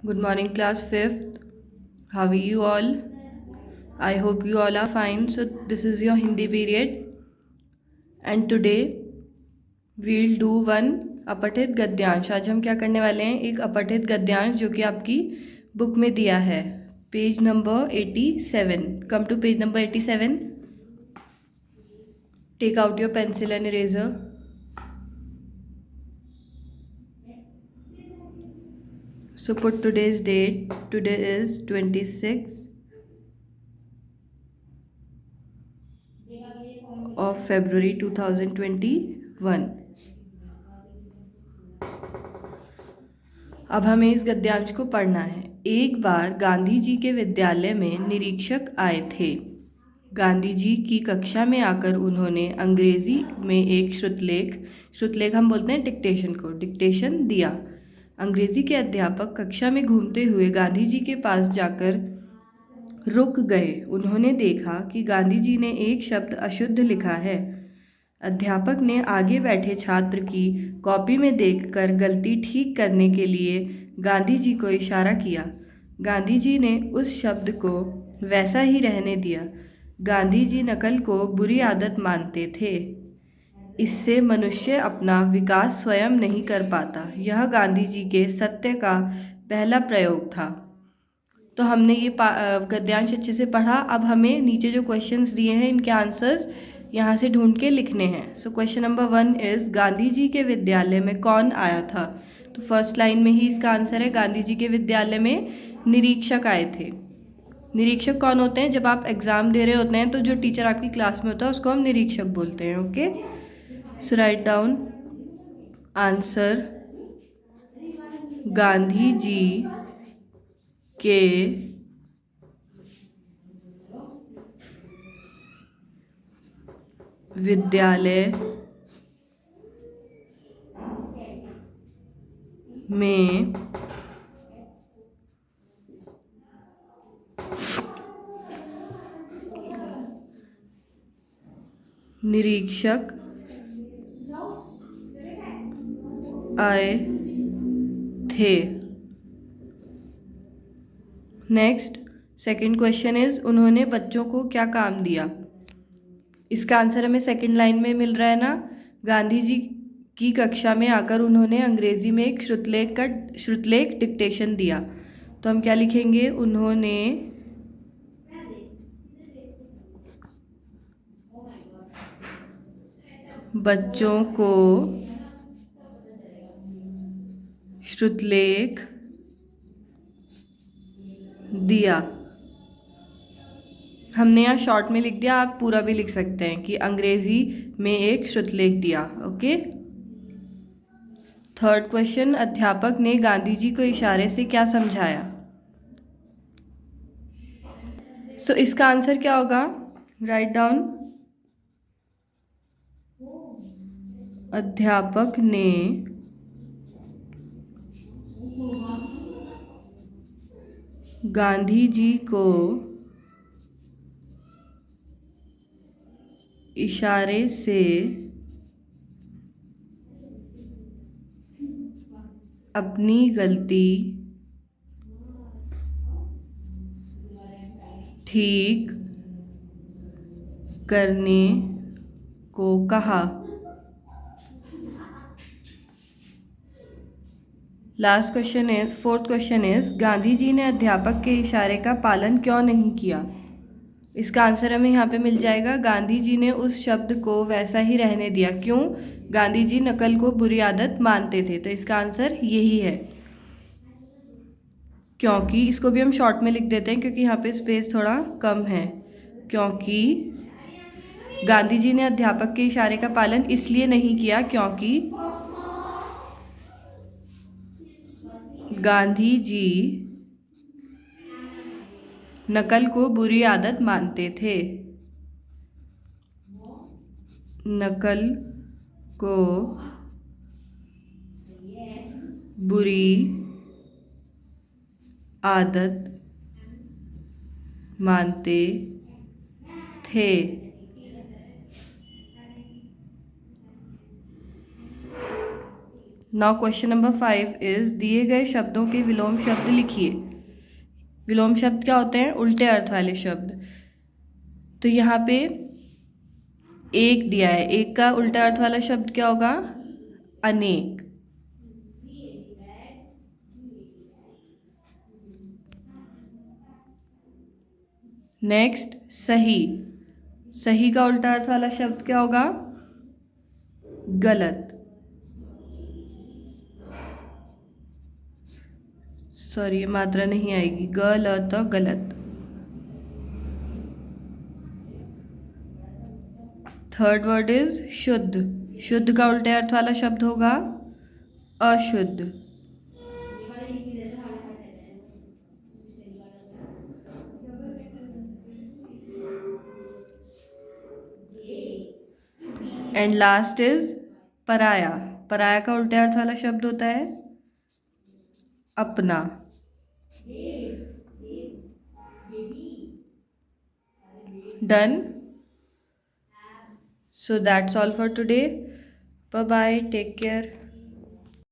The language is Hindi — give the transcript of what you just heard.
Good morning, class 5th. How are you all? I hope you all are fine. So, this is your Hindi period, and today we'll do one अपठित गद्यांश. आज हम क्या करने वाले हैं? एक अपठित गद्यांश जो कि आपकी बुक में दिया है, page number 87. Come to page number 87. Take out your pencil and eraser. So put today's date. Today is 26 of February 2021. अब हमें इस गद्यांश को पढ़ना है. एक बार गांधी जी के विद्यालय में निरीक्षक आए थे. गांधी जी की कक्षा में आकर उन्होंने अंग्रेजी में एक श्रुतलेख हम बोलते हैं डिक्टेशन को, डिक्टेशन दिया. अंग्रेजी के अध्यापक कक्षा में घूमते हुए गांधी जी के पास जाकर रुक गए. उन्होंने देखा कि गांधी जी ने एक शब्द अशुद्ध लिखा है. अध्यापक ने आगे बैठे छात्र की कॉपी में देखकर गलती ठीक करने के लिए गांधी जी को इशारा किया. गांधी जी ने उस शब्द को वैसा ही रहने दिया. गांधी जी नकल को बुरी आदत मानते थे. इससे मनुष्य अपना विकास स्वयं नहीं कर पाता. यह गांधी जी के सत्य का पहला प्रयोग था. तो हमने ये गद्यांश अच्छे से पढ़ा. अब हमें नीचे जो क्वेश्चंस दिए हैं इनके आंसर्स यहाँ से ढूंढ के लिखने हैं. So question number 1 is Gandhi ji के विद्यालय में कौन आया था? तो फर्स्ट लाइन में ही इसका आंसर है, गांधी जी के विद्यालय में निरीक्षक आए थे. निरीक्षक कौन होते हैं? जब आप एग्ज़ाम दे रहे होते हैं तो जो टीचर आपकी क्लास में होता है उसको हम निरीक्षक बोलते हैं. ओके, सो write down answer. Gandhi ji के विद्यालय में निरीक्षक आए थे. नेक्स्ट सेकंड क्वेश्चन इज उन्होंने बच्चों को क्या काम दिया? इसका आंसर हमें सेकंड लाइन में मिल रहा है ना. गांधी जी की कक्षा में आकर उन्होंने अंग्रेजी में एक श्रुतलेख डिक्टेशन दिया. तो हम क्या लिखेंगे? उन्होंने बच्चों को श्रुतलेख दिया. हमने यहाँ शॉर्ट में लिख दिया, आप पूरा भी लिख सकते हैं कि अंग्रेजी में एक श्रुतलेख दिया. ओके. थर्ड क्वेश्चन, अध्यापक ने गांधी जी को इशारे से क्या समझाया? सो इसका आंसर क्या होगा? Write down. अध्यापक ने गांधी जी को इशारे से अपनी गलती ठीक करने को कहा. Last question is, fourth question is Gandhi ji ने अध्यापक के इशारे का पालन क्यों नहीं किया? इसका आंसर हमें यहाँ पे मिल जाएगा, गांधी जी ने उस शब्द को वैसा ही रहने दिया. क्यों? गांधी जी नकल को बुरी आदत मानते थे. तो इसका आंसर यही है. क्योंकि इसको भी हम शॉर्ट में लिख देते हैं क्योंकि यहाँ पे स्पेस थोड़ा कम है. क्योंकि गांधी जी ने अध्यापक के इशारे का पालन इसलिए नहीं किया क्योंकि गांधी जी नकल को बुरी आदत मानते थे. नकल को बुरी आदत मानते थे. नाउ क्वेश्चन नंबर 5 इज दिए गए शब्दों के विलोम शब्द लिखिए। विलोम शब्द क्या होते हैं? उल्टे अर्थ वाले शब्द। तो यहाँ पे एक दिया है, एक का उल्टा अर्थ वाला शब्द क्या होगा? अनेक। नेक्स्ट सही, सही का उल्टा अर्थ वाला शब्द क्या होगा? गलत। सॉरी, ये मात्रा नहीं आएगी, गलत गलत। थर्ड वर्ड इज शुद्ध, शुद्ध का उल्टे अर्थ वाला शब्द होगा अशुद्ध। एंड लास्ट इज पराया, पराया का उल्टे अर्थ वाला शब्द होता है अपना। Done. So that's all for today. Bye bye. Take care.